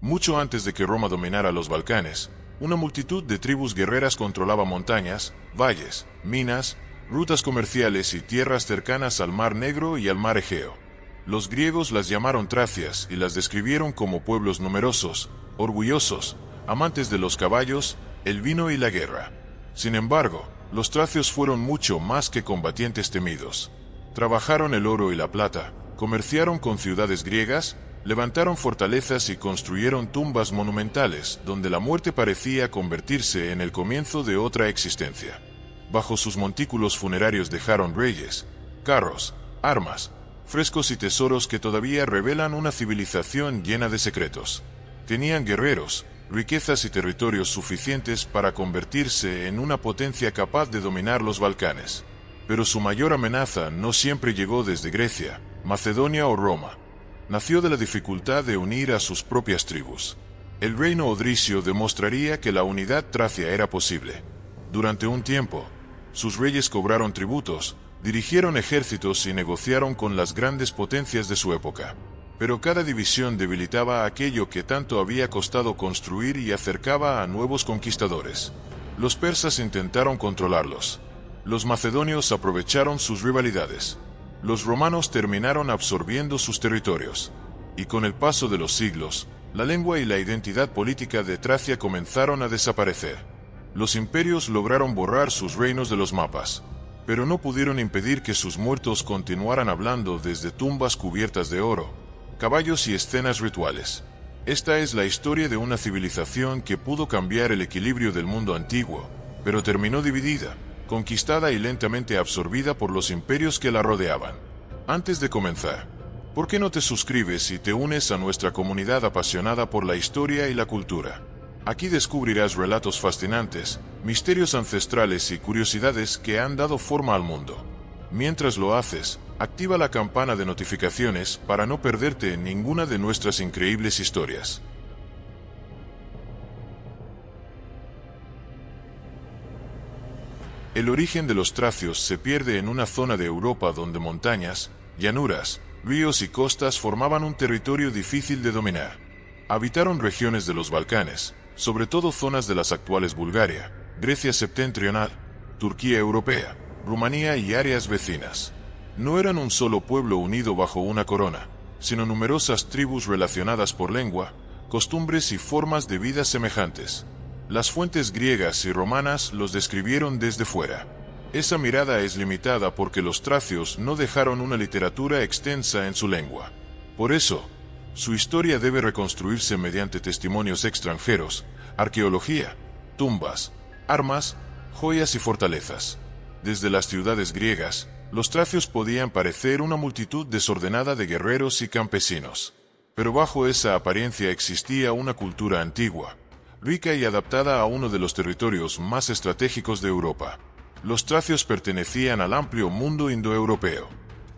Mucho antes de que Roma dominara los Balcanes, una multitud de tribus guerreras controlaba montañas, valles, minas, rutas comerciales y tierras cercanas al Mar Negro y al Mar Egeo. Los griegos las llamaron Tracias y las describieron como pueblos numerosos, orgullosos, amantes de los caballos, el vino y la guerra. Sin embargo, los tracios fueron mucho más que combatientes temidos. Trabajaron el oro y la plata, comerciaron con ciudades griegas, levantaron fortalezas y construyeron tumbas monumentales donde la muerte parecía convertirse en el comienzo de otra existencia. Bajo sus montículos funerarios dejaron reyes, carros, armas, frescos y tesoros que todavía revelan una civilización llena de secretos. Tenían guerreros, riquezas y territorios suficientes para convertirse en una potencia capaz de dominar los Balcanes. Pero su mayor amenaza no siempre llegó desde Grecia, Macedonia o Roma. Nació de la dificultad de unir a sus propias tribus. El reino odrisio demostraría que la unidad tracia era posible. Durante un tiempo, sus reyes cobraron tributos, dirigieron ejércitos y negociaron con las grandes potencias de su época. Pero cada división debilitaba aquello que tanto había costado construir y acercaba a nuevos conquistadores. Los persas intentaron controlarlos. Los macedonios aprovecharon sus rivalidades. Los romanos terminaron absorbiendo sus territorios. Y con el paso de los siglos, la lengua y la identidad política de Tracia comenzaron a desaparecer. Los imperios lograron borrar sus reinos de los mapas, pero no pudieron impedir que sus muertos continuaran hablando desde tumbas cubiertas de oro, caballos y escenas rituales. Esta es la historia de una civilización que pudo cambiar el equilibrio del mundo antiguo, pero terminó dividida, conquistada y lentamente absorbida por los imperios que la rodeaban. Antes de comenzar, ¿por qué no te suscribes y te unes a nuestra comunidad apasionada por la historia y la cultura? Aquí descubrirás relatos fascinantes, misterios ancestrales y curiosidades que han dado forma al mundo. Mientras lo haces, activa la campana de notificaciones para no perderte ninguna de nuestras increíbles historias. El origen de los tracios se pierde en una zona de Europa donde montañas, llanuras, ríos y costas formaban un territorio difícil de dominar. Habitaron regiones de los Balcanes, sobre todo zonas de las actuales Bulgaria, Grecia septentrional, Turquía europea, Rumanía y áreas vecinas. No eran un solo pueblo unido bajo una corona, sino numerosas tribus relacionadas por lengua, costumbres y formas de vida semejantes. Las fuentes griegas y romanas los describieron desde fuera. Esa mirada es limitada porque los tracios no dejaron una literatura extensa en su lengua. Por eso, su historia debe reconstruirse mediante testimonios extranjeros, arqueología, tumbas, armas, joyas y fortalezas. Desde las ciudades griegas, los tracios podían parecer una multitud desordenada de guerreros y campesinos. Pero bajo esa apariencia existía una cultura antigua, rica y adaptada a uno de los territorios más estratégicos de Europa. Los tracios pertenecían al amplio mundo indoeuropeo.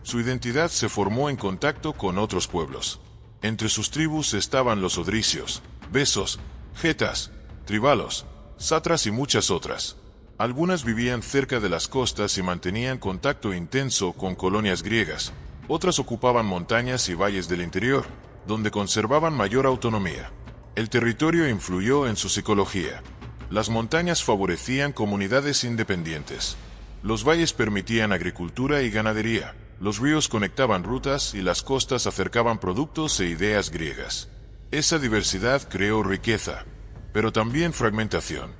Su identidad se formó en contacto con otros pueblos. Entre sus tribus estaban los odricios, besos, getas, tribalos, satras y muchas otras. Algunas vivían cerca de las costas y mantenían contacto intenso con colonias griegas. Otras ocupaban montañas y valles del interior, donde conservaban mayor autonomía. El territorio influyó en su psicología. Las montañas favorecían comunidades independientes. Los valles permitían agricultura y ganadería. Los ríos conectaban rutas y las costas acercaban productos e ideas griegas. Esa diversidad creó riqueza, pero también fragmentación.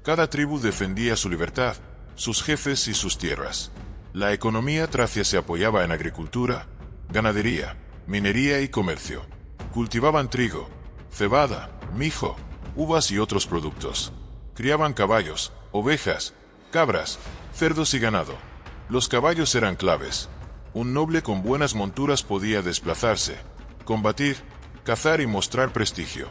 Cada tribu defendía su libertad, sus jefes y sus tierras. La economía tracia se apoyaba en agricultura, ganadería, minería y comercio. Cultivaban trigo, cebada, mijo, uvas y otros productos. Criaban caballos, ovejas, cabras, cerdos y ganado. Los caballos eran claves. Un noble con buenas monturas podía desplazarse, combatir, cazar y mostrar prestigio.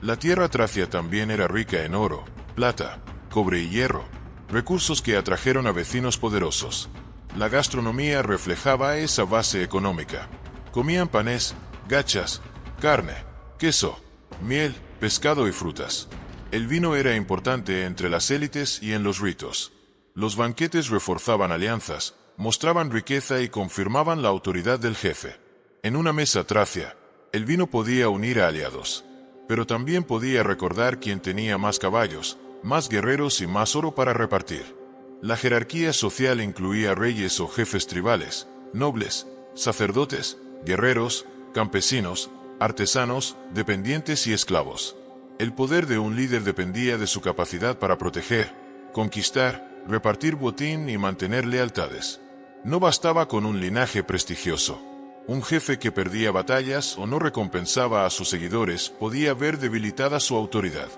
La tierra tracia también era rica en oro, plata, cobre y hierro, recursos que atrajeron a vecinos poderosos. La gastronomía reflejaba esa base económica. Comían panés, gachas, carne, queso, miel, pescado y frutas. El vino era importante entre las élites y en los ritos. Los banquetes reforzaban alianzas, mostraban riqueza y confirmaban la autoridad del jefe. En una mesa tracia, el vino podía unir a aliados. pero también podía recordar quién tenía más caballos, más guerreros y más oro para repartir. La jerarquía social incluía reyes o jefes tribales, nobles, sacerdotes, guerreros, campesinos, artesanos, dependientes y esclavos. El poder de un líder dependía de su capacidad para proteger, conquistar, repartir botín y mantener lealtades. No bastaba con un linaje prestigioso. Un jefe que perdía batallas o no recompensaba a sus seguidores podía ver debilitada su autoridad.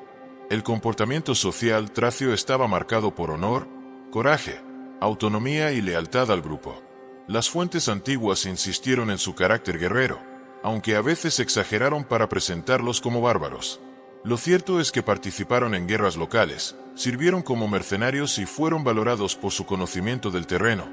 El comportamiento social tracio estaba marcado por honor, coraje, autonomía y lealtad al grupo. Las fuentes antiguas insistieron en su carácter guerrero, aunque a veces exageraron para presentarlos como bárbaros. Lo cierto es que participaron en guerras locales, sirvieron como mercenarios y fueron valorados por su conocimiento del terreno,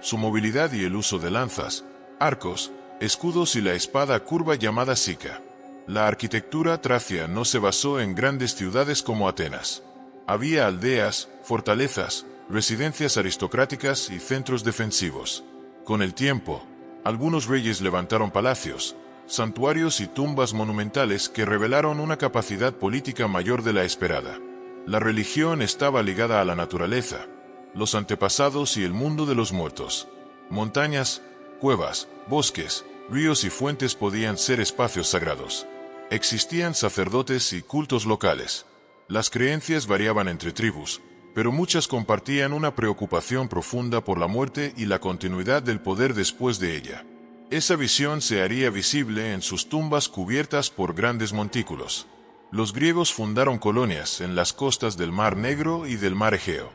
su movilidad y el uso de lanzas, arcos, escudos y la espada curva llamada sica. La arquitectura tracia no se basó en grandes ciudades como Atenas. Había aldeas, fortalezas, residencias aristocráticas y centros defensivos. Con el tiempo, algunos reyes levantaron palacios, santuarios y tumbas monumentales que revelaron una capacidad política mayor de la esperada. La religión estaba ligada a la naturaleza, los antepasados y el mundo de los muertos. Montañas, cuevas, bosques, ríos y fuentes podían ser espacios sagrados. Existían sacerdotes y cultos locales. Las creencias variaban entre tribus, pero muchas compartían una preocupación profunda por la muerte y la continuidad del poder después de ella. Esa visión se haría visible en sus tumbas cubiertas por grandes montículos. Los griegos fundaron colonias en las costas del Mar Negro y del Mar Egeo.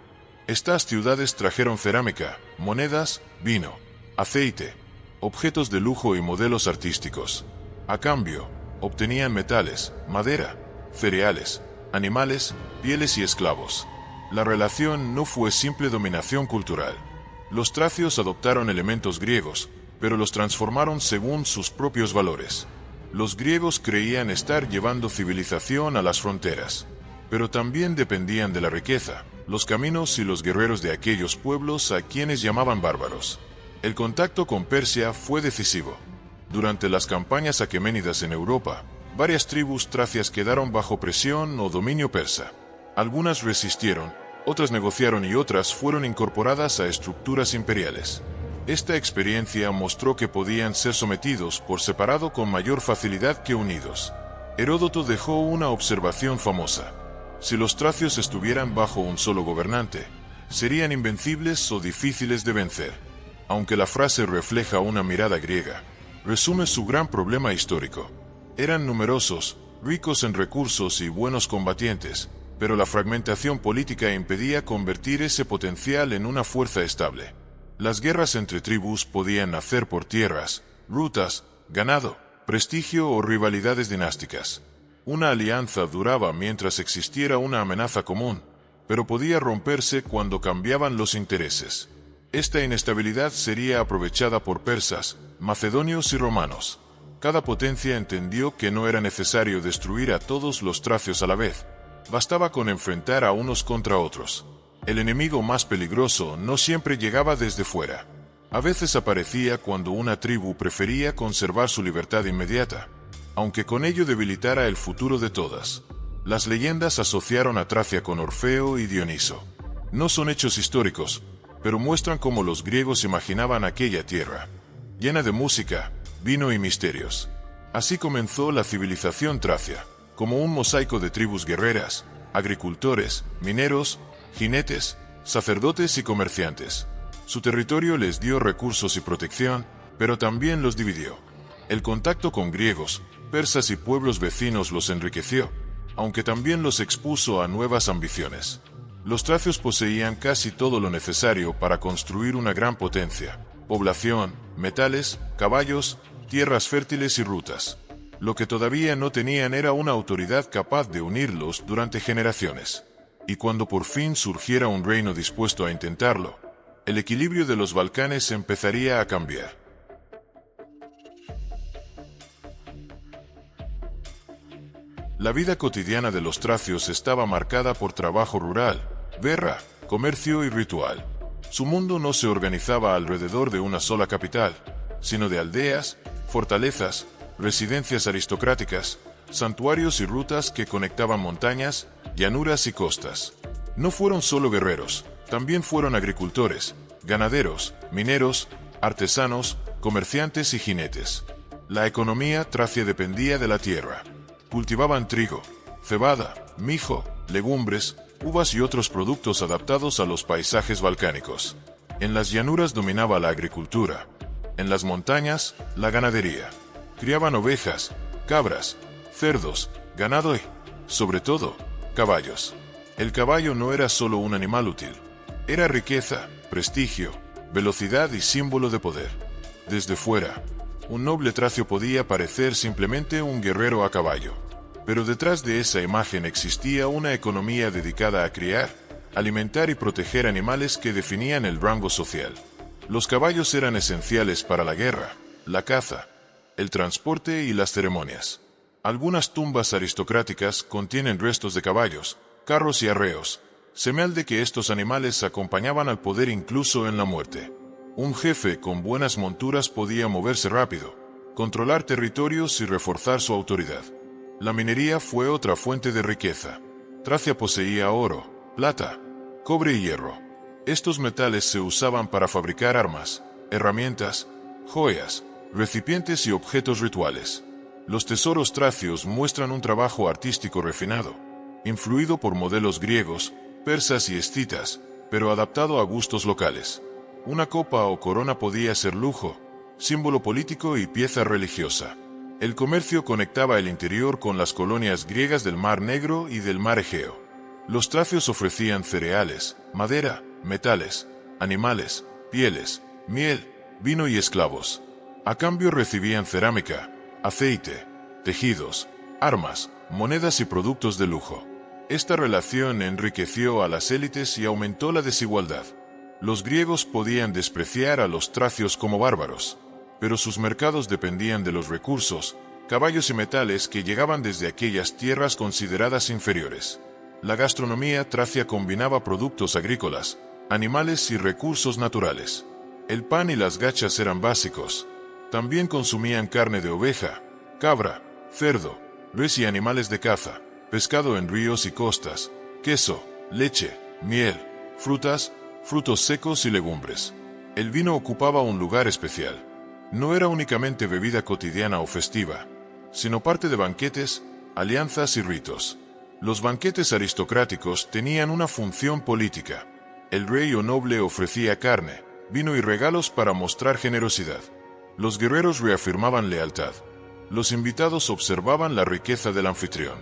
Estas ciudades trajeron cerámica, monedas, vino, aceite, objetos de lujo y modelos artísticos. A cambio, obtenían metales, madera, cereales, animales, pieles y esclavos. La relación no fue simple dominación cultural. Los tracios adoptaron elementos griegos, pero los transformaron según sus propios valores. Los griegos creían estar llevando civilización a las fronteras, pero también dependían de la riqueza, los caminos y los guerreros de aquellos pueblos a quienes llamaban bárbaros. El contacto con Persia fue decisivo. Durante las campañas aqueménidas en Europa, varias tribus tracias quedaron bajo presión o dominio persa. Algunas resistieron, otras negociaron y otras fueron incorporadas a estructuras imperiales. Esta experiencia mostró que podían ser sometidos por separado con mayor facilidad que unidos. Heródoto dejó una observación famosa. Si los tracios estuvieran bajo un solo gobernante, serían invencibles o difíciles de vencer. Aunque la frase refleja una mirada griega, resume su gran problema histórico. Eran numerosos, ricos en recursos y buenos combatientes, pero la fragmentación política impedía convertir ese potencial en una fuerza estable. Las guerras entre tribus podían nacer por tierras, rutas, ganado, prestigio o rivalidades dinásticas. Una alianza duraba mientras existiera una amenaza común, pero podía romperse cuando cambiaban los intereses. Esta inestabilidad sería aprovechada por persas, macedonios y romanos. Cada potencia entendió que no era necesario destruir a todos los tracios a la vez. Bastaba con enfrentar a unos contra otros. El enemigo más peligroso no siempre llegaba desde fuera. A veces aparecía cuando una tribu prefería conservar su libertad inmediata, aunque con ello debilitara el futuro de todas. Las leyendas asociaron a Tracia con Orfeo y Dioniso. No son hechos históricos, pero muestran cómo los griegos imaginaban aquella tierra, llena de música, vino y misterios. Así comenzó la civilización tracia, como un mosaico de tribus guerreras, agricultores, mineros, jinetes, sacerdotes y comerciantes. Su territorio les dio recursos y protección, pero también los dividió. El contacto con griegos, persas y pueblos vecinos los enriqueció, aunque también los expuso a nuevas ambiciones. Los tracios poseían casi todo lo necesario para construir una gran potencia: población, metales, caballos, tierras fértiles y rutas. Lo que todavía no tenían era una autoridad capaz de unirlos durante generaciones. Y cuando por fin surgiera un reino dispuesto a intentarlo, el equilibrio de los Balcanes empezaría a cambiar. La vida cotidiana de los tracios estaba marcada por trabajo rural, guerra, comercio y ritual. Su mundo no se organizaba alrededor de una sola capital, sino de aldeas, fortalezas, residencias aristocráticas, santuarios y rutas que conectaban montañas, llanuras y costas. No fueron solo guerreros, también fueron agricultores, ganaderos, mineros, artesanos, comerciantes y jinetes. La economía tracia dependía de la tierra. Cultivaban trigo, cebada, mijo, legumbres, uvas y otros productos adaptados a los paisajes balcánicos. En las llanuras dominaba la agricultura. En las montañas, la ganadería. Criaban ovejas, cabras, cerdos, ganado y, sobre todo, caballos. El caballo no era solo un animal útil. Era riqueza, prestigio, velocidad y símbolo de poder. Desde fuera, un noble tracio podía parecer simplemente un guerrero a caballo. Pero detrás de esa imagen existía una economía dedicada a criar, alimentar y proteger animales que definían el rango social. Los caballos eran esenciales para la guerra, la caza, el transporte y las ceremonias. Algunas tumbas aristocráticas contienen restos de caballos, carros y arreos, señal de que estos animales acompañaban al poder incluso en la muerte. Un jefe con buenas monturas podía moverse rápido, controlar territorios y reforzar su autoridad. La minería fue otra fuente de riqueza. Tracia poseía oro, plata, cobre y hierro. Estos metales se usaban para fabricar armas, herramientas, joyas, recipientes y objetos rituales. Los tesoros tracios muestran un trabajo artístico refinado, influido por modelos griegos, persas y escitas, pero adaptado a gustos locales. Una copa o corona podía ser lujo, símbolo político y pieza religiosa. El comercio conectaba el interior con las colonias griegas del Mar Negro y del Mar Egeo. Los tracios ofrecían cereales, madera, metales, animales, pieles, miel, vino y esclavos. A cambio recibían cerámica, aceite, tejidos, armas, monedas y productos de lujo. Esta relación enriqueció a las élites y aumentó la desigualdad. Los griegos podían despreciar a los tracios como bárbaros, pero sus mercados dependían de los recursos, caballos y metales que llegaban desde aquellas tierras consideradas inferiores. La gastronomía tracia combinaba productos agrícolas, animales y recursos naturales. El pan y las gachas eran básicos. También consumían carne de oveja, cabra, cerdo, res y animales de caza, pescado en ríos y costas, queso, leche, miel, frutas, frutos secos y legumbres. El vino ocupaba un lugar especial. No era únicamente bebida cotidiana o festiva, sino parte de banquetes, alianzas y ritos. Los banquetes aristocráticos tenían una función política. El rey o noble ofrecía carne, vino y regalos para mostrar generosidad. Los guerreros reafirmaban lealtad. Los invitados observaban la riqueza del anfitrión.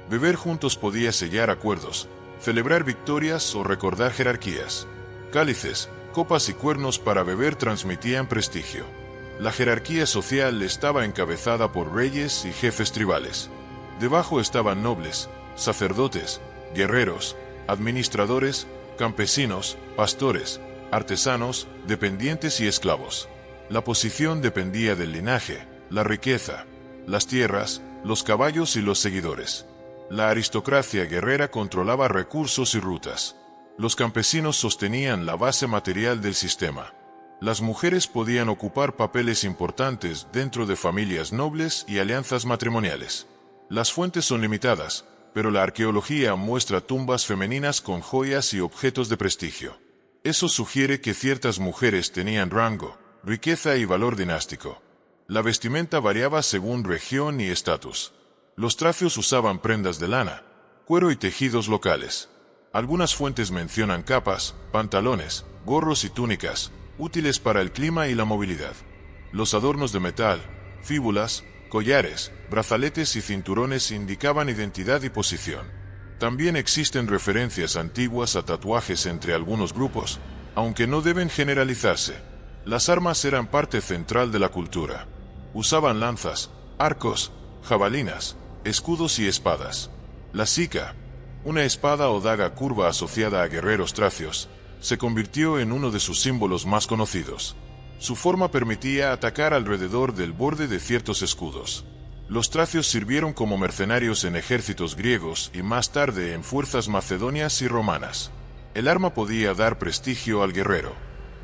Beber juntos podía sellar acuerdos, celebrar victorias o recordar jerarquías. Cálices, copas y cuernos para beber transmitían prestigio. La jerarquía social estaba encabezada por reyes y jefes tribales. Debajo estaban nobles, sacerdotes, guerreros, administradores, campesinos, pastores, artesanos, dependientes y esclavos. La posición dependía del linaje, la riqueza, las tierras, los caballos y los seguidores. La aristocracia guerrera controlaba recursos y rutas. Los campesinos sostenían la base material del sistema. Las mujeres podían ocupar papeles importantes dentro de familias nobles y alianzas matrimoniales. Las fuentes son limitadas, pero la arqueología muestra tumbas femeninas con joyas y objetos de prestigio. Eso sugiere que ciertas mujeres tenían rango, riqueza y valor dinástico. La vestimenta variaba según región y estatus. Los tracios usaban prendas de lana, cuero y tejidos locales. Algunas fuentes mencionan capas, pantalones, gorros y túnicas, útiles para el clima y la movilidad. Los adornos de metal, fíbulas, collares, brazaletes y cinturones indicaban identidad y posición. También existen referencias antiguas a tatuajes entre algunos grupos, aunque no deben generalizarse. Las armas eran parte central de la cultura. Usaban lanzas, arcos, jabalinas, escudos y espadas. La sica, una espada o daga curva asociada a guerreros tracios, se convirtió en uno de sus símbolos más conocidos. Su forma permitía atacar alrededor del borde de ciertos escudos. Los tracios sirvieron como mercenarios en ejércitos griegos y más tarde en fuerzas macedonias y romanas. El arma podía dar prestigio al guerrero,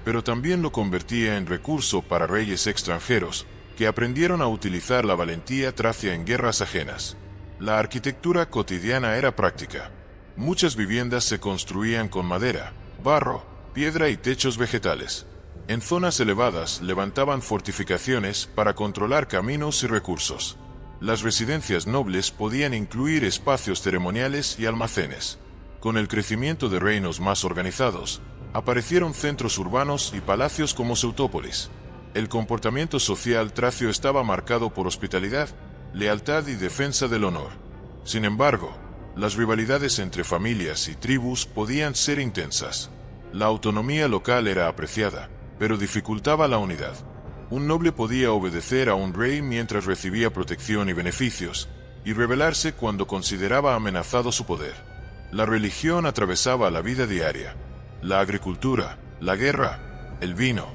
pero también lo convertía en recurso para reyes extranjeros, que aprendieron a utilizar la valentía tracia en guerras ajenas. La arquitectura cotidiana era práctica. Muchas viviendas se construían con madera, barro, piedra y techos vegetales. En zonas elevadas levantaban fortificaciones para controlar caminos y recursos. Las residencias nobles podían incluir espacios ceremoniales y almacenes. Con el crecimiento de reinos más organizados, aparecieron centros urbanos y palacios como Seutópolis. El comportamiento social tracio estaba marcado por hospitalidad, lealtad y defensa del honor. Sin embargo, las rivalidades entre familias y tribus podían ser intensas. La autonomía local era apreciada, pero dificultaba la unidad. Un noble podía obedecer a un rey mientras recibía protección y beneficios, y rebelarse cuando consideraba amenazado su poder. La religión atravesaba la vida diaria. La agricultura, la guerra, el vino,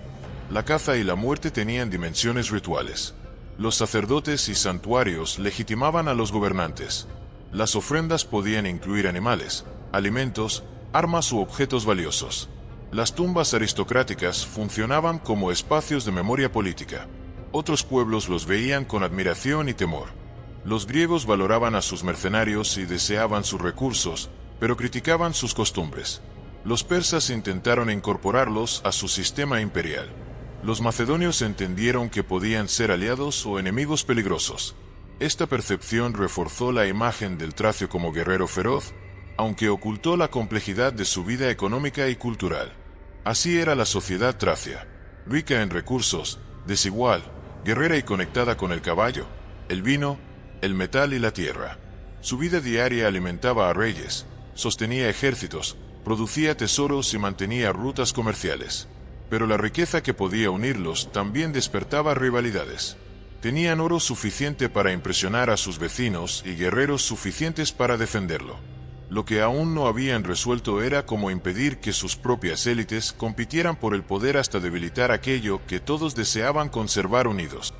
la caza y la muerte tenían dimensiones rituales. Los sacerdotes y santuarios legitimaban a los gobernantes. Las ofrendas podían incluir animales, alimentos, armas u objetos valiosos. Las tumbas aristocráticas funcionaban como espacios de memoria política. Otros pueblos los veían con admiración y temor. Los griegos valoraban a sus mercenarios y deseaban sus recursos, pero criticaban sus costumbres. Los persas intentaron incorporarlos a su sistema imperial. Los macedonios entendieron que podían ser aliados o enemigos peligrosos. Esta percepción reforzó la imagen del tracio como guerrero feroz, aunque ocultó la complejidad de su vida económica y cultural. Así era la sociedad tracia, rica en recursos, desigual, guerrera y conectada con el caballo, el vino, el metal y la tierra. Su vida diaria alimentaba a reyes, sostenía ejércitos, producía tesoros y mantenía rutas comerciales. Pero la riqueza que podía unirlos también despertaba rivalidades. Tenían oro suficiente para impresionar a sus vecinos y guerreros suficientes para defenderlo. Lo que aún no habían resuelto era cómo impedir que sus propias élites compitieran por el poder hasta debilitar aquello que todos deseaban conservar unidos.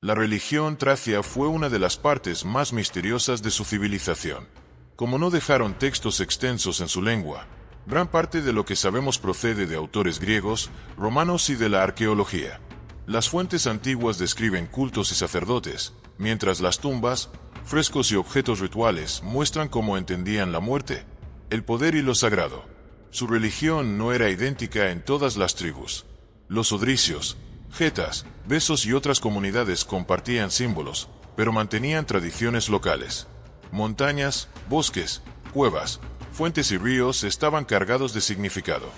La religión tracia fue una de las partes más misteriosas de su civilización. Como no dejaron textos extensos en su lengua, gran parte de lo que sabemos procede de autores griegos, romanos y de la arqueología. Las fuentes antiguas describen cultos y sacerdotes, mientras las tumbas, frescos y objetos rituales muestran cómo entendían la muerte, el poder y lo sagrado. Su religión no era idéntica en todas las tribus. Los odricios, getas, besos y otras comunidades compartían símbolos, pero mantenían tradiciones locales. Montañas, bosques, cuevas, fuentes y ríos estaban cargados de significado.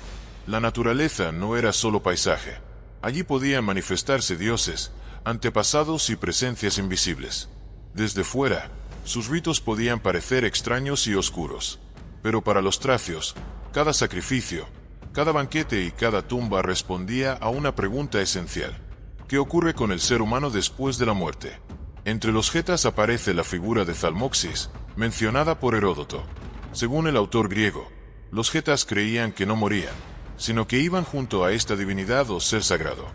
La naturaleza no era solo paisaje. Allí podían manifestarse dioses, antepasados y presencias invisibles. Desde fuera, sus ritos podían parecer extraños y oscuros. Pero para los tracios, cada sacrificio, cada banquete y cada tumba respondía a una pregunta esencial. ¿Qué ocurre con el ser humano después de la muerte? Entre los getas aparece la figura de Zalmoxis, mencionada por Heródoto. Según el autor griego, los getas creían que no morían, sino que iban junto a esta divinidad o ser sagrado.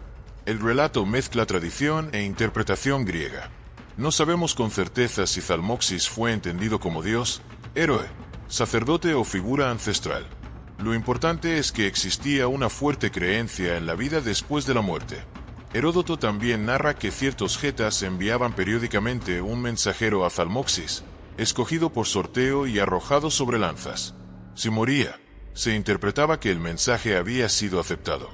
El relato mezcla tradición e interpretación griega. No sabemos con certeza si Zalmoxis fue entendido como dios, héroe, sacerdote o figura ancestral. Lo importante es que existía una fuerte creencia en la vida después de la muerte. Heródoto también narra que ciertos getas enviaban periódicamente un mensajero a Zalmoxis, escogido por sorteo y arrojado sobre lanzas. Si moría, se interpretaba que el mensaje había sido aceptado.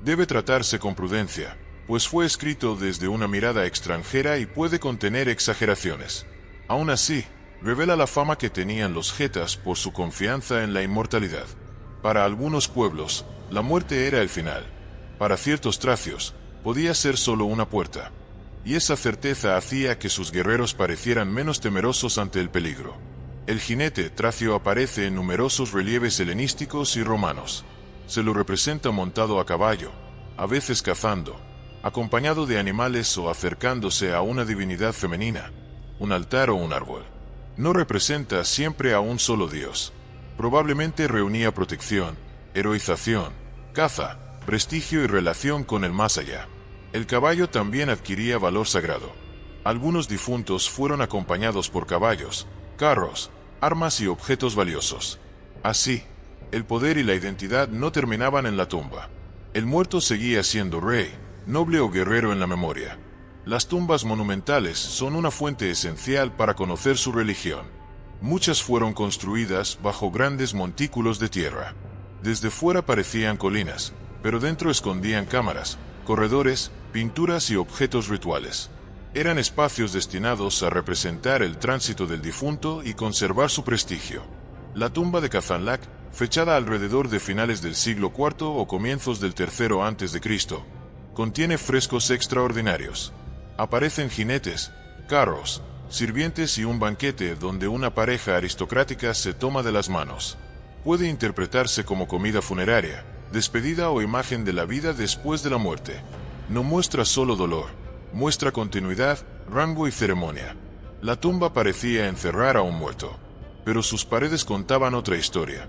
Debe tratarse con prudencia, pues fue escrito desde una mirada extranjera y puede contener exageraciones. Aún así, revela la fama que tenían los getas por su confianza en la inmortalidad. Para algunos pueblos, la muerte era el final. Para ciertos tracios, podía ser solo una puerta. Y esa certeza hacía que sus guerreros parecieran menos temerosos ante el peligro. El jinete tracio aparece en numerosos relieves helenísticos y romanos. Se lo representa montado a caballo, a veces cazando, acompañado de animales o acercándose a una divinidad femenina, un altar o un árbol. No representa siempre a un solo dios. Probablemente reunía protección, heroización, caza, prestigio y relación con el más allá. El caballo también adquiría valor sagrado. Algunos difuntos fueron acompañados por caballos, carros, armas y objetos valiosos. Así, el poder y la identidad no terminaban en la tumba. El muerto seguía siendo rey, noble o guerrero en la memoria. Las tumbas monumentales son una fuente esencial para conocer su religión. Muchas fueron construidas bajo grandes montículos de tierra. Desde fuera parecían colinas, pero dentro escondían cámaras, corredores, pinturas y objetos rituales. Eran espacios destinados a representar el tránsito del difunto y conservar su prestigio. La tumba de Kazanlak, fechada alrededor de finales del siglo IV o comienzos del III a.C., contiene frescos extraordinarios. Aparecen jinetes, carros, sirvientes y un banquete donde una pareja aristocrática se toma de las manos. Puede interpretarse como comida funeraria, despedida o imagen de la vida después de la muerte. No muestra solo dolor, muestra continuidad, rango y ceremonia. La tumba parecía encerrar a un muerto, pero sus paredes contaban otra historia.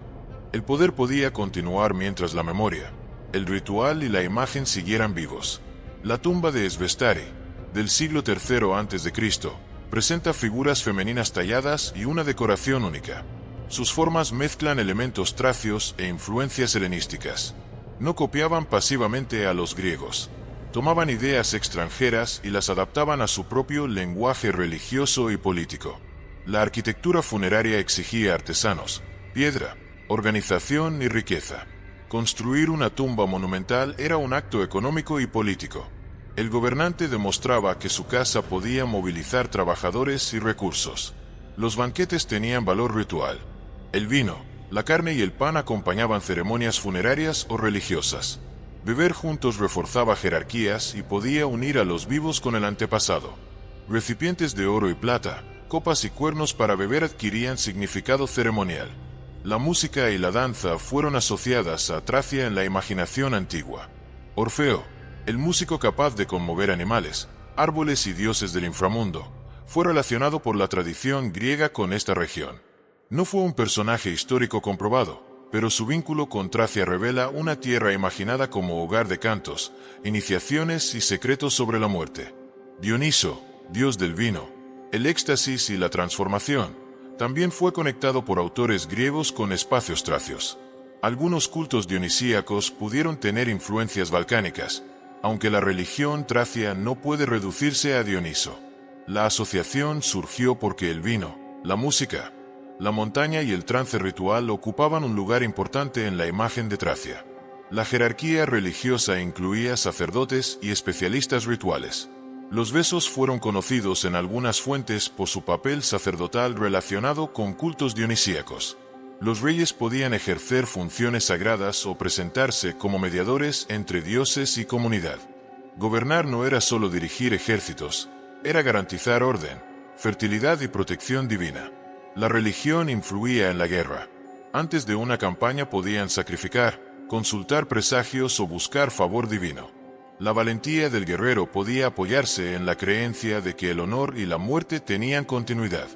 El poder podía continuar mientras la memoria, el ritual y la imagen siguieran vivos. La tumba de Svestari, del siglo III a.C., presenta figuras femeninas talladas y una decoración única. Sus formas mezclan elementos tracios e influencias helenísticas. No copiaban pasivamente a los griegos. Tomaban ideas extranjeras y las adaptaban a su propio lenguaje religioso y político. La arquitectura funeraria exigía artesanos, piedra, organización y riqueza. Construir una tumba monumental era un acto económico y político. El gobernante demostraba que su casa podía movilizar trabajadores y recursos. Los banquetes tenían valor ritual. El vino, la carne y el pan acompañaban ceremonias funerarias o religiosas. Beber juntos reforzaba jerarquías y podía unir a los vivos con el antepasado. Recipientes de oro y plata, copas y cuernos para beber adquirían significado ceremonial. La música y la danza fueron asociadas a Tracia en la imaginación antigua. Orfeo, el músico capaz de conmover animales, árboles y dioses del inframundo, fue relacionado por la tradición griega con esta región. No fue un personaje histórico comprobado, pero su vínculo con Tracia revela una tierra imaginada como hogar de cantos, iniciaciones y secretos sobre la muerte. Dioniso, dios del vino, el éxtasis y la transformación, también fue conectado por autores griegos con espacios tracios. Algunos cultos dionisíacos pudieron tener influencias balcánicas, aunque la religión tracia no puede reducirse a Dioniso. La asociación surgió porque el vino, la música, la montaña y el trance ritual ocupaban un lugar importante en la imagen de Tracia. La jerarquía religiosa incluía sacerdotes y especialistas rituales. Los besos fueron conocidos en algunas fuentes por su papel sacerdotal relacionado con cultos dionisíacos. Los reyes podían ejercer funciones sagradas o presentarse como mediadores entre dioses y comunidad. Gobernar no era solo dirigir ejércitos, era garantizar orden, fertilidad y protección divina. La religión influía en la guerra. Antes de una campaña podían sacrificar, consultar presagios o buscar favor divino. La valentía del guerrero podía apoyarse en la creencia de que el honor y la muerte tenían continuidad.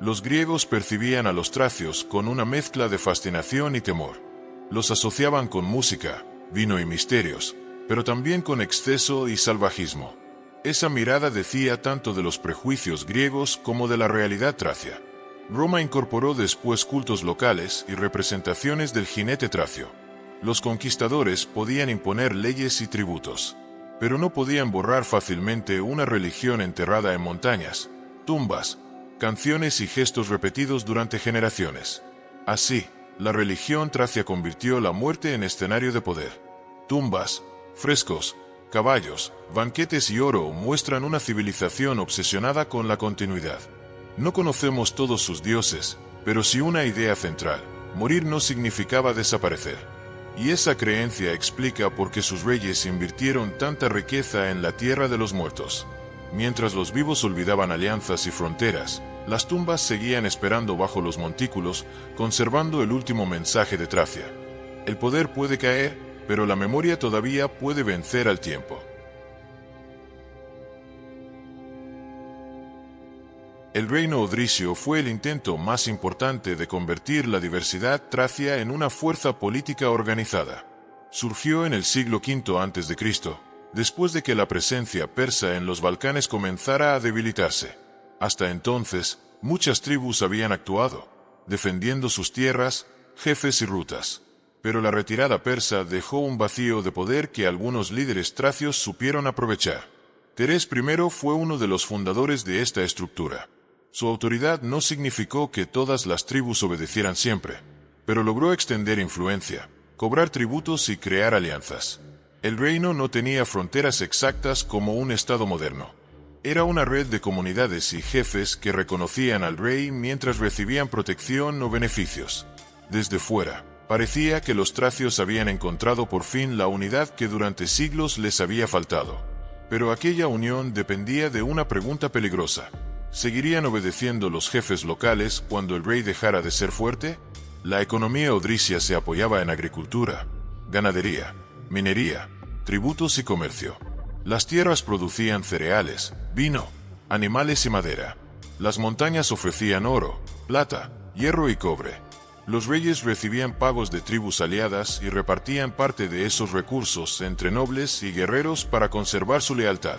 Los griegos percibían a los tracios con una mezcla de fascinación y temor. Los asociaban con música, vino y misterios, pero también con exceso y salvajismo. Esa mirada decía tanto de los prejuicios griegos como de la realidad tracia. Roma incorporó después cultos locales y representaciones del jinete tracio. Los conquistadores podían imponer leyes y tributos, pero no podían borrar fácilmente una religión enterrada en montañas, tumbas, canciones y gestos repetidos durante generaciones. Así, la religión tracia convirtió la muerte en escenario de poder. Tumbas, frescos, caballos, banquetes y oro muestran una civilización obsesionada con la continuidad. No conocemos todos sus dioses, pero sí una idea central: morir no significaba desaparecer. Y esa creencia explica por qué sus reyes invirtieron tanta riqueza en la tierra de los muertos. Mientras los vivos olvidaban alianzas y fronteras, las tumbas seguían esperando bajo los montículos, conservando el último mensaje de Tracia. El poder puede caer, pero la memoria todavía puede vencer al tiempo. El reino odrisio fue el intento más importante de convertir la diversidad tracia en una fuerza política organizada. Surgió en el siglo V a.C., después de que la presencia persa en los Balcanes comenzara a debilitarse. Hasta entonces, muchas tribus habían actuado, defendiendo sus tierras, jefes y rutas. Pero la retirada persa dejó un vacío de poder que algunos líderes tracios supieron aprovechar. Terés I fue uno de los fundadores de esta estructura. Su autoridad no significó que todas las tribus obedecieran siempre, pero logró extender influencia, cobrar tributos y crear alianzas. El reino no tenía fronteras exactas como un estado moderno. Era una red de comunidades y jefes que reconocían al rey mientras recibían protección o beneficios. Desde fuera, parecía que los tracios habían encontrado por fin la unidad que durante siglos les había faltado. Pero aquella unión dependía de una pregunta peligrosa. ¿Seguirían obedeciendo los jefes locales cuando el rey dejara de ser fuerte? La economía odricia se apoyaba en agricultura, ganadería, minería, tributos y comercio. Las tierras producían cereales, vino, animales y madera. Las montañas ofrecían oro, plata, hierro y cobre. Los reyes recibían pagos de tribus aliadas y repartían parte de esos recursos entre nobles y guerreros para conservar su lealtad.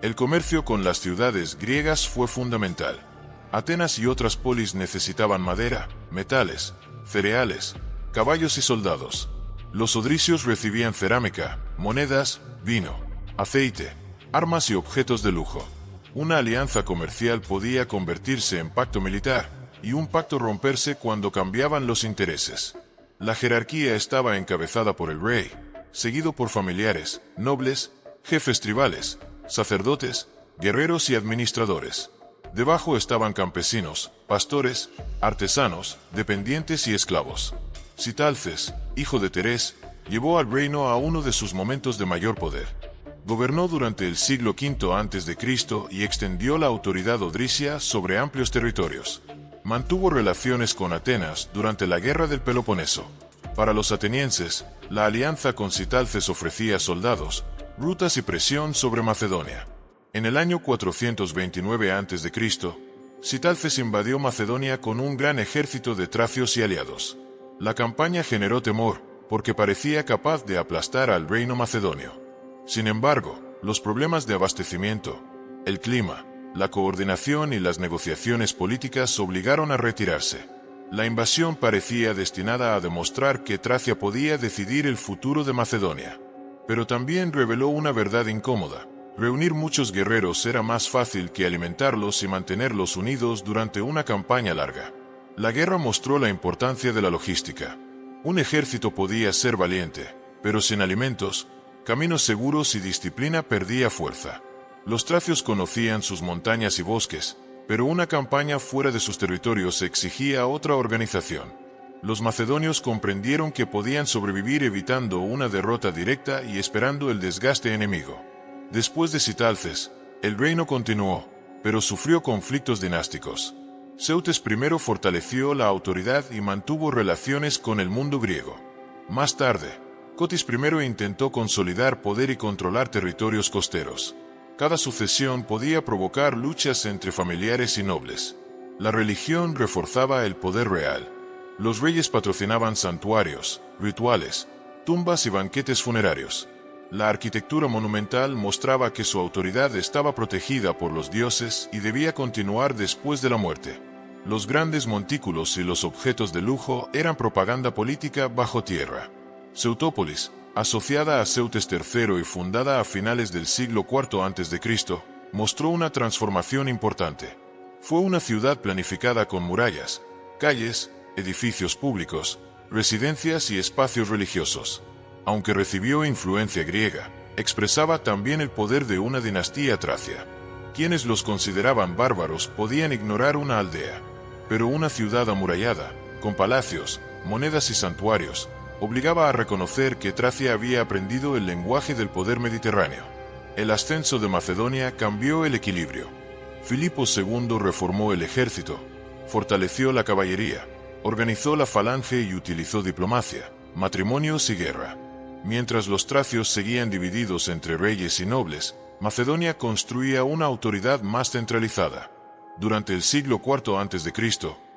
El comercio con las ciudades griegas fue fundamental. Atenas y otras polis necesitaban madera, metales, cereales, caballos y soldados. Los odricios recibían cerámica, monedas, vino, aceite, armas y objetos de lujo. Una alianza comercial podía convertirse en pacto militar, y un pacto romperse cuando cambiaban los intereses. La jerarquía estaba encabezada por el rey, seguido por familiares, nobles, jefes tribales, sacerdotes, guerreros y administradores. Debajo estaban campesinos, pastores, artesanos, dependientes y esclavos. Sitalces, hijo de Terés, llevó al reino a uno de sus momentos de mayor poder. Gobernó durante el siglo V a.C. y extendió la autoridad odricia sobre amplios territorios. Mantuvo relaciones con Atenas durante la Guerra del Peloponeso. Para los atenienses, la alianza con Sitalces ofrecía soldados, rutas y presión sobre Macedonia. En el año 429 a.C., Sitalces invadió Macedonia con un gran ejército de tracios y aliados. La campaña generó temor, porque parecía capaz de aplastar al reino macedonio. Sin embargo, los problemas de abastecimiento, el clima, la coordinación y las negociaciones políticas obligaron a retirarse. La invasión parecía destinada a demostrar que Tracia podía decidir el futuro de Macedonia. Pero también reveló una verdad incómoda. Reunir muchos guerreros era más fácil que alimentarlos y mantenerlos unidos durante una campaña larga. La guerra mostró la importancia de la logística. Un ejército podía ser valiente, pero sin alimentos, caminos seguros y disciplina perdía fuerza. Los tracios conocían sus montañas y bosques, pero una campaña fuera de sus territorios exigía otra organización. Los macedonios comprendieron que podían sobrevivir evitando una derrota directa y esperando el desgaste enemigo. Después de Sitalces, el reino continuó, pero sufrió conflictos dinásticos. Zeutes I fortaleció la autoridad y mantuvo relaciones con el mundo griego. Más tarde, Cotis I intentó consolidar poder y controlar territorios costeros. Cada sucesión podía provocar luchas entre familiares y nobles. La religión reforzaba el poder real. Los reyes patrocinaban santuarios, rituales, tumbas y banquetes funerarios. La arquitectura monumental mostraba que su autoridad estaba protegida por los dioses y debía continuar después de la muerte. Los grandes montículos y los objetos de lujo eran propaganda política bajo tierra. Seutópolis, asociada a Zeutes III y fundada a finales del siglo IV a.C., mostró una transformación importante. Fue una ciudad planificada con murallas, calles, edificios públicos, residencias y espacios religiosos. Aunque recibió influencia griega, expresaba también el poder de una dinastía tracia. Quienes los consideraban bárbaros podían ignorar una aldea, pero una ciudad amurallada, con palacios, monedas y santuarios, obligaba a reconocer que Tracia había aprendido el lenguaje del poder mediterráneo. El ascenso de Macedonia cambió el equilibrio. Filipo II reformó el ejército, fortaleció la caballería, organizó la falange y utilizó diplomacia, matrimonios y guerra. Mientras los tracios seguían divididos entre reyes y nobles, Macedonia construía una autoridad más centralizada. Durante el siglo IV a.C.,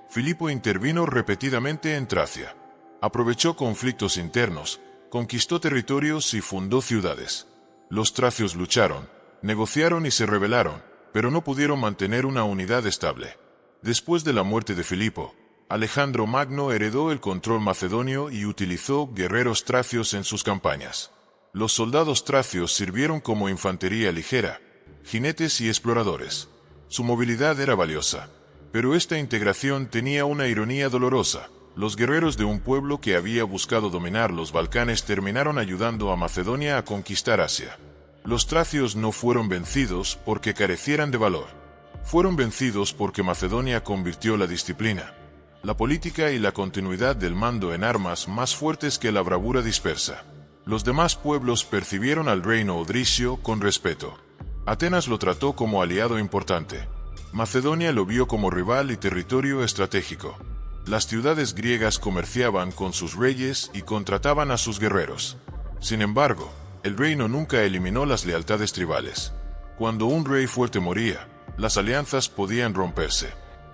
Filipo intervino repetidamente en Tracia. Aprovechó conflictos internos, conquistó territorios y fundó ciudades. Los tracios lucharon, negociaron y se rebelaron, pero no pudieron mantener una unidad estable. Después de la muerte de Filipo, Alejandro Magno heredó el control macedonio y utilizó guerreros tracios en sus campañas. Los soldados tracios sirvieron como infantería ligera, jinetes y exploradores. Su movilidad era valiosa, pero esta integración tenía una ironía dolorosa. Los guerreros de un pueblo que había buscado dominar los Balcanes terminaron ayudando a Macedonia a conquistar Asia. Los tracios no fueron vencidos porque carecieran de valor. Fueron vencidos porque Macedonia convirtió la disciplina, la política y la continuidad del mando en armas más fuertes que la bravura dispersa. Los demás pueblos percibieron al reino odrisio con respeto. Atenas lo trató como aliado importante. Macedonia lo vio como rival y territorio estratégico. Las ciudades griegas comerciaban con sus reyes y contrataban a sus guerreros. Sin embargo, el reino nunca eliminó las lealtades tribales. Cuando un rey fuerte moría, las alianzas podían romperse.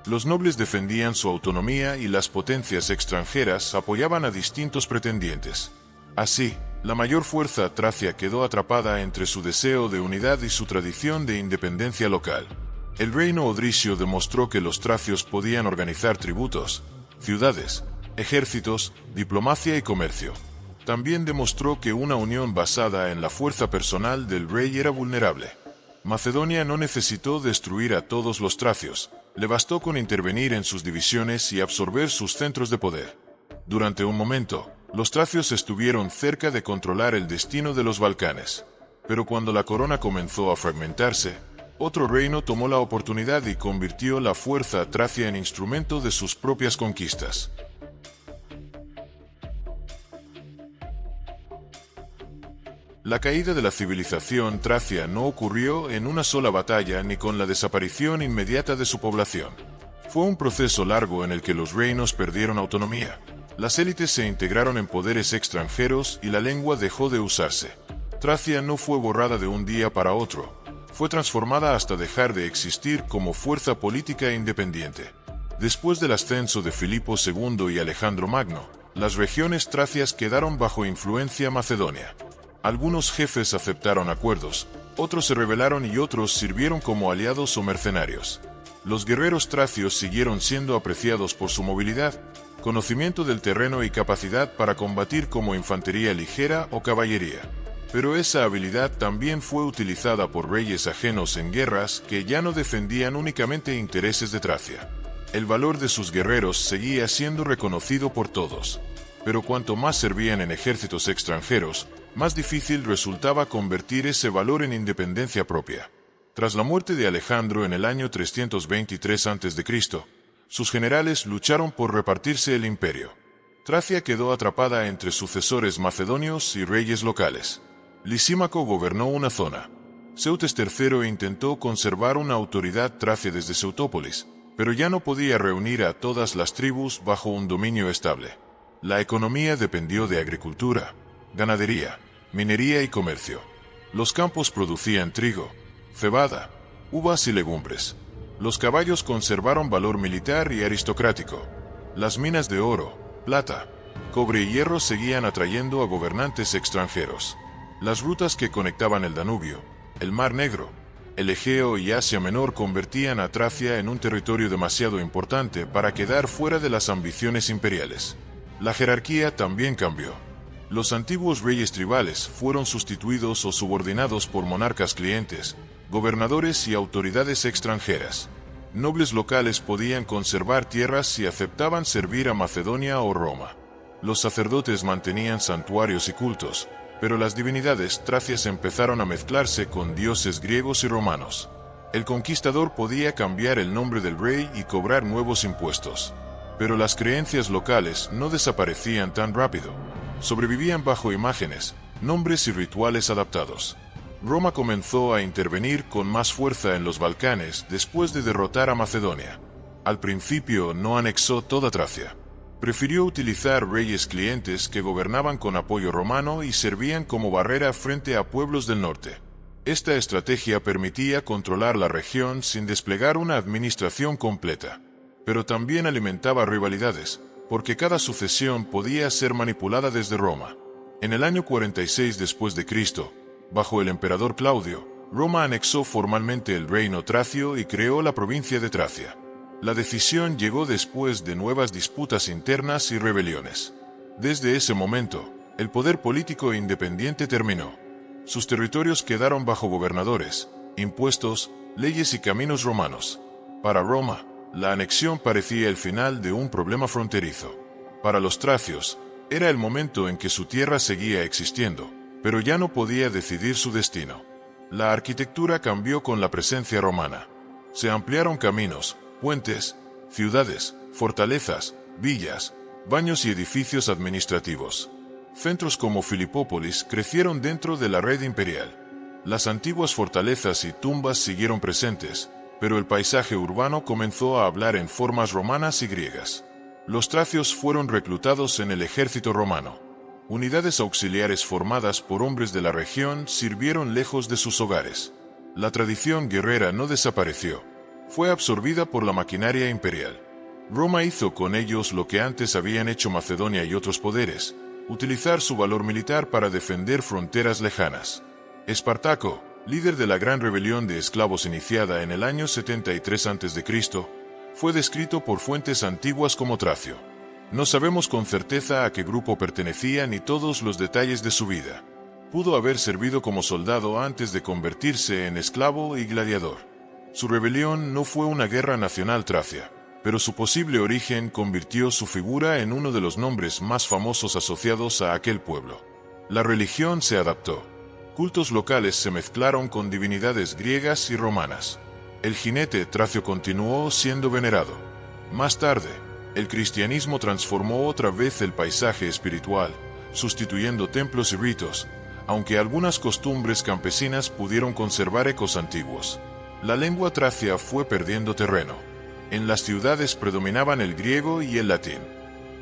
Los nobles defendían su autonomía y las potencias extranjeras apoyaban a distintos pretendientes. Así, la mayor fuerza tracia quedó atrapada entre su deseo de unidad y su tradición de independencia local. El reino odrisio demostró que los tracios podían organizar tributos, ciudades, ejércitos, diplomacia y comercio. También demostró que una unión basada en la fuerza personal del rey era vulnerable. Macedonia no necesitó destruir a todos los tracios, le bastó con intervenir en sus divisiones y absorber sus centros de poder. Durante un momento, los tracios estuvieron cerca de controlar el destino de los Balcanes. Pero cuando la corona comenzó a fragmentarse, otro reino tomó la oportunidad y convirtió la fuerza tracia en instrumento de sus propias conquistas. La caída de la civilización tracia no ocurrió en una sola batalla ni con la desaparición inmediata de su población. Fue un proceso largo en el que los reinos perdieron autonomía. Las élites se integraron en poderes extranjeros y la lengua dejó de usarse. Tracia no fue borrada de un día para otro. Fue transformada hasta dejar de existir como fuerza política independiente. Después del ascenso de Filipo II y Alejandro Magno, las regiones tracias quedaron bajo influencia macedonia. Algunos jefes aceptaron acuerdos, otros se rebelaron y otros sirvieron como aliados o mercenarios. Los guerreros tracios siguieron siendo apreciados por su movilidad, conocimiento del terreno y capacidad para combatir como infantería ligera o caballería. Pero esa habilidad también fue utilizada por reyes ajenos en guerras que ya no defendían únicamente intereses de Tracia. El valor de sus guerreros seguía siendo reconocido por todos. Pero cuanto más servían en ejércitos extranjeros, más difícil resultaba convertir ese valor en independencia propia. Tras la muerte de Alejandro en el año 323 a.C., sus generales lucharon por repartirse el imperio. Tracia quedó atrapada entre sucesores macedonios y reyes locales. Lisímaco gobernó una zona. Zeutes III intentó conservar una autoridad tracia desde Seutópolis, pero ya no podía reunir a todas las tribus bajo un dominio estable. La economía dependió de agricultura, ganadería, minería y comercio. Los campos producían trigo, cebada, uvas y legumbres. Los caballos conservaron valor militar y aristocrático. Las minas de oro, plata, cobre y hierro seguían atrayendo a gobernantes extranjeros. Las rutas que conectaban el Danubio, el Mar Negro, el Egeo y Asia Menor convertían a Tracia en un territorio demasiado importante para quedar fuera de las ambiciones imperiales. La jerarquía también cambió. Los antiguos reyes tribales fueron sustituidos o subordinados por monarcas clientes, gobernadores y autoridades extranjeras. Nobles locales podían conservar tierras si aceptaban servir a Macedonia o Roma. Los sacerdotes mantenían santuarios y cultos, pero las divinidades tracias empezaron a mezclarse con dioses griegos y romanos. El conquistador podía cambiar el nombre del rey y cobrar nuevos impuestos. Pero las creencias locales no desaparecían tan rápido. Sobrevivían bajo imágenes, nombres y rituales adaptados. Roma comenzó a intervenir con más fuerza en los Balcanes después de derrotar a Macedonia. Al principio no anexó toda Tracia. Prefirió utilizar reyes clientes que gobernaban con apoyo romano y servían como barrera frente a pueblos del norte. Esta estrategia permitía controlar la región sin desplegar una administración completa. Pero también alimentaba rivalidades, porque cada sucesión podía ser manipulada desde Roma. En el año 46 después de Cristo, bajo el emperador Claudio, Roma anexó formalmente el reino tracio y creó la provincia de Tracia. La decisión llegó después de nuevas disputas internas y rebeliones. Desde ese momento, el poder político independiente terminó. Sus territorios quedaron bajo gobernadores, impuestos, leyes y caminos romanos. Para Roma, la anexión parecía el final de un problema fronterizo. Para los tracios, era el momento en que su tierra seguía existiendo, pero ya no podía decidir su destino. La arquitectura cambió con la presencia romana. Se ampliaron caminos, puentes, ciudades, fortalezas, villas, baños y edificios administrativos. Centros como Filipópolis crecieron dentro de la red imperial. Las antiguas fortalezas y tumbas siguieron presentes, pero el paisaje urbano comenzó a hablar en formas romanas y griegas. Los tracios fueron reclutados en el ejército romano. Unidades auxiliares formadas por hombres de la región sirvieron lejos de sus hogares. La tradición guerrera no desapareció. Fue absorbida por la maquinaria imperial. Roma hizo con ellos lo que antes habían hecho Macedonia y otros poderes: utilizar su valor militar para defender fronteras lejanas. Espartaco, líder de la gran rebelión de esclavos iniciada en el año 73 a.C., fue descrito por fuentes antiguas como tracio. No sabemos con certeza a qué grupo pertenecía ni todos los detalles de su vida. Pudo haber servido como soldado antes de convertirse en esclavo y gladiador. Su rebelión no fue una guerra nacional tracia, pero su posible origen convirtió su figura en uno de los nombres más famosos asociados a aquel pueblo. La religión se adaptó. Cultos locales se mezclaron con divinidades griegas y romanas. El jinete tracio continuó siendo venerado. Más tarde, el cristianismo transformó otra vez el paisaje espiritual, sustituyendo templos y ritos, aunque algunas costumbres campesinas pudieron conservar ecos antiguos. La lengua tracia fue perdiendo terreno. En las ciudades predominaban el griego y el latín.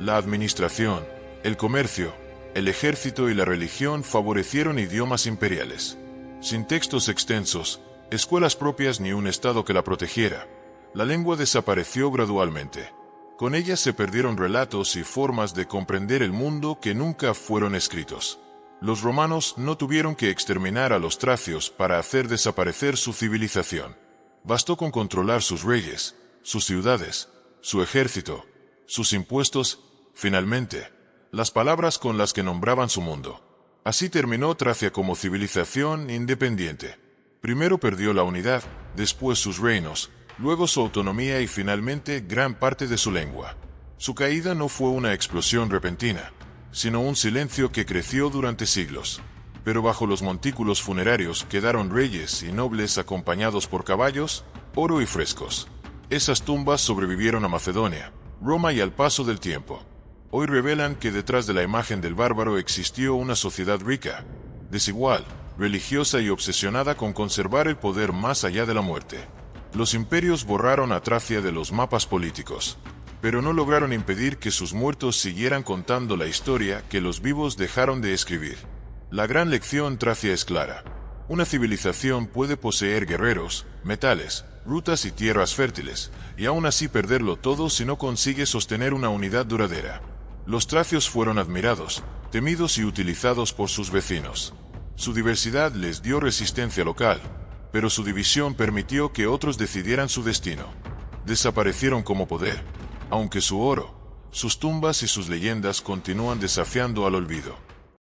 La administración, el comercio, el ejército y la religión favorecieron idiomas imperiales. Sin textos extensos, escuelas propias ni un estado que la protegiera, la lengua desapareció gradualmente. Con ella se perdieron relatos y formas de comprender el mundo que nunca fueron escritos. Los romanos no tuvieron que exterminar a los tracios para hacer desaparecer su civilización. Bastó con controlar sus reyes, sus ciudades, su ejército, sus impuestos, finalmente, las palabras con las que nombraban su mundo. Así terminó Tracia como civilización independiente. Primero perdió la unidad, después sus reinos, luego su autonomía y finalmente gran parte de su lengua. Su caída no fue una explosión repentina, sino un silencio que creció durante siglos. Pero bajo los montículos funerarios quedaron reyes y nobles acompañados por caballos, oro y frescos. Esas tumbas sobrevivieron a Macedonia, Roma y al paso del tiempo. Hoy revelan que detrás de la imagen del bárbaro existió una sociedad rica, desigual, religiosa y obsesionada con conservar el poder más allá de la muerte. Los imperios borraron a Tracia de los mapas políticos, pero no lograron impedir que sus muertos siguieran contando la historia que los vivos dejaron de escribir. La gran lección tracia es clara. Una civilización puede poseer guerreros, metales, rutas y tierras fértiles, y aún así perderlo todo si no consigue sostener una unidad duradera. Los tracios fueron admirados, temidos y utilizados por sus vecinos. Su diversidad les dio resistencia local, pero su división permitió que otros decidieran su destino. Desaparecieron como poder, aunque su oro, sus tumbas y sus leyendas continúan desafiando al olvido.